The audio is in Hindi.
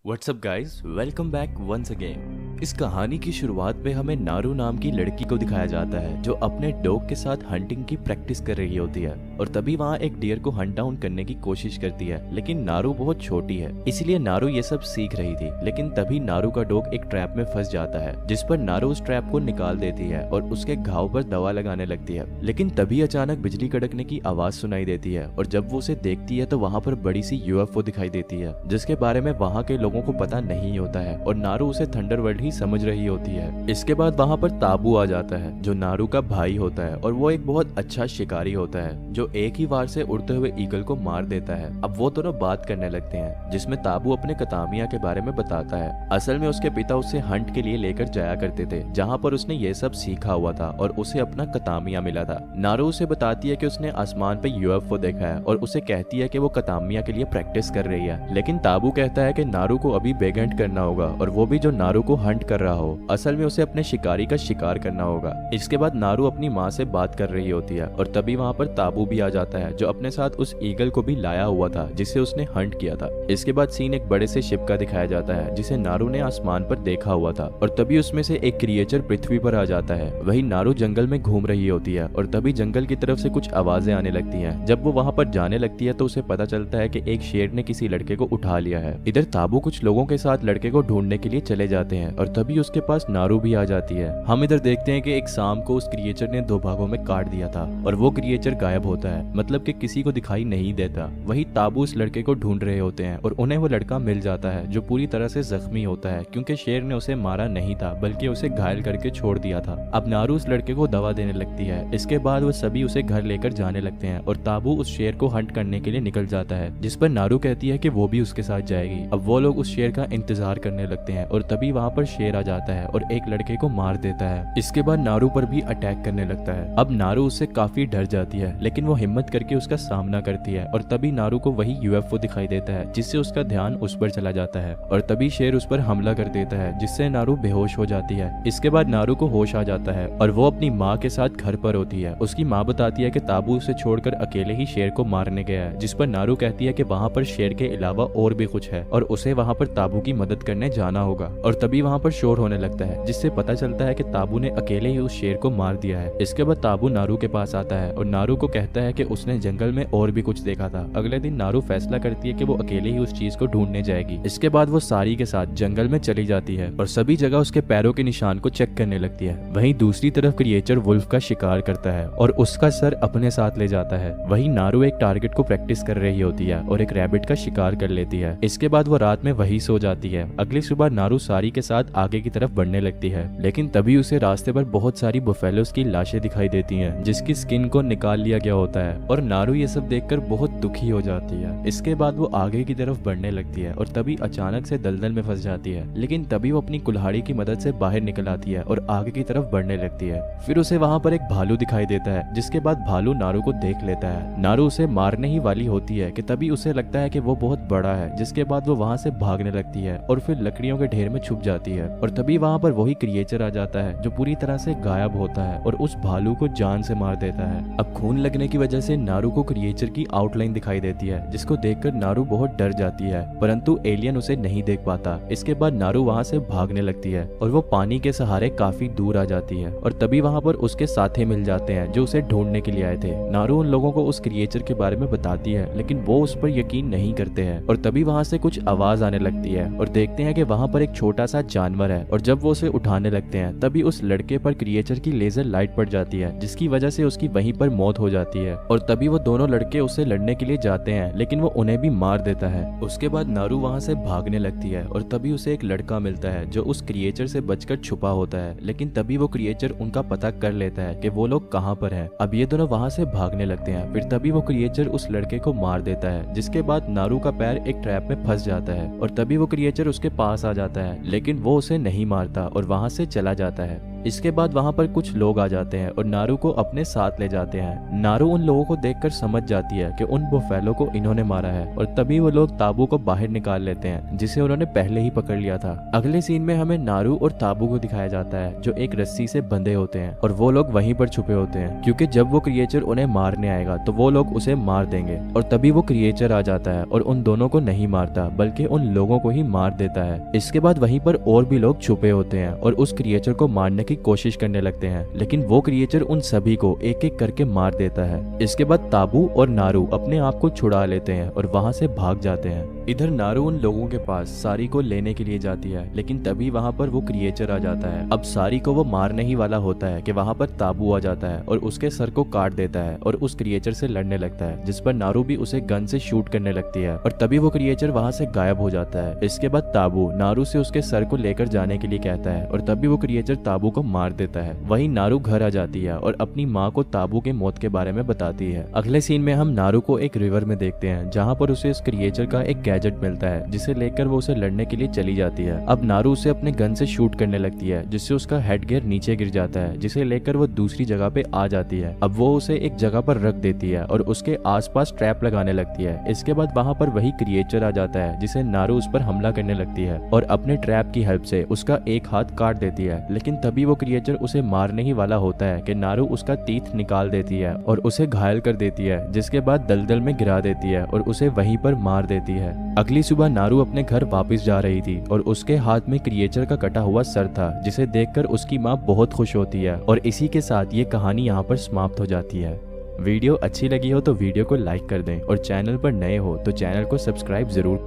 WhatsApp guys, welcome back once again. इस कहानी की शुरुआत में हमें नारू नाम की लड़की को दिखाया जाता है जो अपने डॉग के साथ हंटिंग की प्रैक्टिस कर रही होती है और तभी वहाँ एक डियर को हंट डाउन करने की कोशिश करती है, लेकिन नारू बहुत छोटी है इसलिए नारू ये सब सीख रही थी। लेकिन तभी नारू का डॉग एक ट्रैप में फंस जाता है जिस पर नारू उस ट्रैप को निकाल देती है और उसके घाव पर दवा लगाने लगती है। लेकिन तभी अचानक बिजली कड़कने की आवाज सुनाई देती है और जब वो उसे देखती है तो वहाँ पर बड़ी सी यूएफओ दिखाई देती है जिसके बारे में वहाँ के लोगों को पता नहीं होता है और नारू उसे थंडरवर्ल्ड ही समझ रही होती है। इसके बाद वहाँ पर ताबू आ जाता है जो नारू का भाई होता है और वो एक बहुत अच्छा शिकारी होता है जो एक ही वार से उड़ते हुए ईगल को मार देता है। अब वो दोनों बात करने लगते हैं जिसमें ताबू अपने कतामिया के बारे में बताता है। असल में उसके पिता उसे हंट के लिए लेकर जाया करते थे जहाँ पर उसने ये सब सीखा हुआ था और उसे अपना कतामिया मिला था। नारू उसे बताती है कि उसने आसमान पे यूएफओ देखा है और उसे कहती है कि वो कतामिया के लिए प्रैक्टिस कर रही है। लेकिन ताबू कहता है कि नारू को अभी बेगंट करना होगा और वो भी जो नारू को हंट कर रहा हो। असल में उसे अपने शिकारी का शिकार करना होगा। इसके बाद नारू अपनी माँ से बात कर रही होती है और तभी वहाँ पर ताबू भी आ जाता है जो अपने साथ उस ईगल को भी लाया हुआ था जिसे उसने हंट किया था। इसके बाद सीन एक बड़े से शिप का दिखाया जाता है जिसे नारू ने आसमान पर देखा हुआ था और तभी उसमें से एक क्रिएचर पृथ्वी पर आ जाता है। वही नारू जंगल में घूम रही होती है और तभी जंगल की तरफ से कुछ आवाजें आने लगती हैं। जब वो वहाँ पर जाने लगती है तो उसे पता चलता है कि एक शेर ने किसी लड़के को उठा लिया है। इधर ताबू कुछ लोगों के साथ लड़के को ढूंढने के लिए चले जाते हैं और तभी उसके पास नारू भी आ जाती है। हम इधर देखते हैं कि एक सांप को उस क्रिएचर ने दो भागों में काट दिया था और वो क्रिएचर गायब होता है, मतलब कि किसी को दिखाई नहीं देता। वही ताबू उस लड़के को ढूंढ रहे होते हैं और उन्हें वो लड़का मिल जाता है जो पूरी तरह से जख्मी होता है क्योंकि शेर ने उसे मारा नहीं था बल्कि उसे घायल करके छोड़ दिया था। अब नारू उस लड़के को दवा देने लगती है। इसके बाद वो सभी उसे घर लेकर जाने लगते हैं और ताबू उस शेर को हंट करने के लिए निकल जाता है जिस पर नारू कहती है कि वो भी उसके साथ जाएगी। अब वो लोग उस शेर का इंतजार करने लगते हैं और तभी वहाँ पर शेर आ जाता है और एक लड़के को मार देता है। इसके बाद नारू पर भी अटैक करने लगता है। अब नारू उससे काफी डर जाती है लेकिन वो हिम्मत करके उसका सामना करती है और तभी नारू को वही यूएफओ दिखाई देता है जिससे उसका ध्यान उस पर चला जाता है और तभी शेर उस पर हमला कर देता है जिससे नारू बेहोश हो जाती है। इसके बाद नारू को होश आ जाता है और वो अपनी माँ के साथ घर पर होती है। उसकी माँ बताती है कि ताबू उसे छोड़कर अकेले ही शेर को मारने गया है, जिस पर नारू कहती है कि वहाँ पर शेर के अलावा और भी कुछ है और उसे वहाँ पर ताबू की मदद करने जाना होगा। और तभी वहाँ पर शोर होने लगता है जिससे पता चलता है कि ताबू ने अकेले ही उस शेर को मार दिया है। इसके बाद ताबू नारू के पास आता है और नारू को कहता है कि उसने जंगल में और भी कुछ देखा था। अगले दिन नारू फैसला करती है कि वो अकेले ही उस चीज को ढूंढने जाएगी। इसके बाद वो सारी के साथ जंगल में चली जाती है और सभी जगह उसके पैरों के निशान को चेक करने लगती है। वहीं दूसरी तरफ क्रिएचर वुल्फ का शिकार करता है और उसका सर अपने साथ ले जाता है। वहीं नारू एक टारगेट को प्रैक्टिस कर रही होती है और एक रैबिट का शिकार कर लेती है। इसके बाद वो रात में वही सो जाती है। अगली सुबह नारू सारी के साथ आगे की तरफ बढ़ने लगती है लेकिन तभी उसे रास्ते पर बहुत सारी बुफेलोस की लाशें दिखाई देती हैं जिसकी स्किन को निकाल लिया गया होता है और नारू ये सब देखकर बहुत दुखी हो जाती है। इसके बाद वो आगे की तरफ बढ़ने लगती है और तभी अचानक से दलदल में फंस जाती है, लेकिन तभी वो अपनी कुल्हाड़ी की मदद से बाहर निकल आती है और आगे की तरफ बढ़ने लगती है। फिर उसे वहाँ पर एक भालू दिखाई देता है जिसके बाद भालू नारू को देख लेता है। नारू उसे मारने ही वाली होती है कि तभी उसे लगता है कि वो बहुत बड़ा है, जिसके बाद वो वहाँ से भागने लगती है और फिर लकड़ियों के ढेर में छुप जाती है और तभी वहाँ पर वही क्रिएचर आ जाता है जो पूरी तरह से गायब होता है और उस भालू को जान से मार देता है। अब खून लगने की वजह से नारू को क्रिएचर की आउटलाइन दिखाई देती है जिसको देखकर नारू बहुत डर जाती है, परंतु एलियन उसे नहीं देख पाता। इसके बाद नारू वहाँ से भागने लगती है और वो पानी के सहारे काफी दूर आ जाती है और तभी वहाँ पर उसके साथी मिल जाते हैं जो उसे ढूंढने के लिए आए थे। नारू उन लोगों को उस क्रिएचर के बारे में बताती है लेकिन वो उस पर यकीन नहीं करते हैं और तभी वहाँ से कुछ आवाज आने लगती है और देखते हैं कि वहाँ पर एक छोटा सा जानवर है और जब वो उसे उठाने लगते हैं तभी उस लड़के पर क्रिएचर की लेजर लाइट पड़ जाती है जिसकी वजह से उसकी वहीं पर मौत हो जाती है और तभी वो दोनों लड़के उससे लड़ने के लिए जाते हैं लेकिन वो उन्हें भी मार देता है। उसके बाद नारू वहाँ से भागने लगती है और तभी उसे एक लड़का मिलता है जो उस क्रिएचर से बचकर छुपा होता है, लेकिन तभी वो क्रिएचर उनका पता कर लेता है कि वो लोग कहाँ पर हैं। अब ये दोनों वहाँ से भागने लगते हैं। फिर तभी वो क्रिएचर उस लड़के को मार देता है जिसके बाद नारू का पैर एक ट्रैप में फंस जाता है और तभी वो क्रिएचर उसके पास आ जाता है लेकिन वो उसे नहीं मारता और वहाँ से चला जाता है। इसके बाद वहाँ पर कुछ लोग आ जाते हैं और नारू को अपने साथ ले जाते हैं। नारू उन लोगों को देखकर समझ जाती है कि उन बुफेलो को इन्होंने मारा है और तभी वो लोग ताबू को बाहर निकाल लेते हैं जिसे उन्होंने पहले ही पकड़ लिया था। अगले सीन में हमें नारू और ताबू को दिखाया जाता है जो एक रस्सी से बंधे होते हैं और वो लोग वहीं पर छुपे होते हैं क्योंकि जब वो क्रिएचर उन्हें मारने आएगा तो वो लोग उसे मार देंगे। और तभी वो क्रिएचर आ जाता है और उन दोनों को नहीं मारता बल्कि उन लोगों को ही मार देता है। इसके बाद वहीं पर और भी लोग छुपे होते हैं और उस क्रिएचर को मारने की कोशिश करने लगते हैं, लेकिन वो क्रिएचर उन सभी को एक एक करके मार देता है। इसके बाद ताबू और नारू अपने आप को छुड़ा लेते हैं और वहां से भाग जाते हैं। इधर नारू उन लोगों के पास सारी को लेने के लिए जाती है, लेकिन तभी वहां पर वो क्रिएचर आ जाता है। अब सारी को वो मारने ही वाला होता है कि वहां पर ताबू आ जाता है और उसके सर को काट देता है और उस क्रिएचर से लड़ने लगता है, जिस पर नारू भी उसे गन से शूट करने लगती है और तभी वो क्रिएचर वहां से गायब हो जाता है। इसके बाद ताबू नारू से उसके सर को लेकर जाने के लिए कहता है और तभी वो क्रिएचर ताबू को मार देता है। वहीं नारू घर आ जाती है और अपनी माँ को ताबू के मौत के बारे में बताती है। अगले सीन में हम नारू को एक रिवर में देखते हैं जहाँ पर उसे इस क्रिएचर का एक गैजेट मिलता है जिसे लेकर वो उसे लड़ने के लिए चली जाती है। अब नारू उसे अपने गन से शूट करने लगती है जिससे उसका हेड गियर नीचे गिर जाता है, जिसे लेकर वो दूसरी जगह पे आ जाती है। अब वो उसे एक जगह पर रख देती है और उसके आसपास ट्रैप लगाने लगती है। इसके बाद वहाँ पर वही क्रिएचर आ जाता है जिसे नारू उस पर हमला करने लगती है और अपने ट्रैप की हेल्प से उसका एक हाथ काट देती है, लेकिन तभी वो क्रिएचर उसे मारने ही वाला होता है कि नारू उसका तीत निकाल देती है और उसे घायल कर देती है, जिसके बाद दलदल में गिरा देती है और उसे वहीं पर मार देती है। अगली सुबह नारू अपने घर वापस जा रही थी और उसके हाथ में क्रिएचर का कटा हुआ सर था, जिसे देखकर उसकी माँ बहुत खुश होती है और इसी के साथ ये कहानी यहाँ पर समाप्त हो जाती है। वीडियो अच्छी लगी हो तो वीडियो को लाइक कर दें और चैनल पर नए हो तो चैनल को सब्सक्राइब जरूर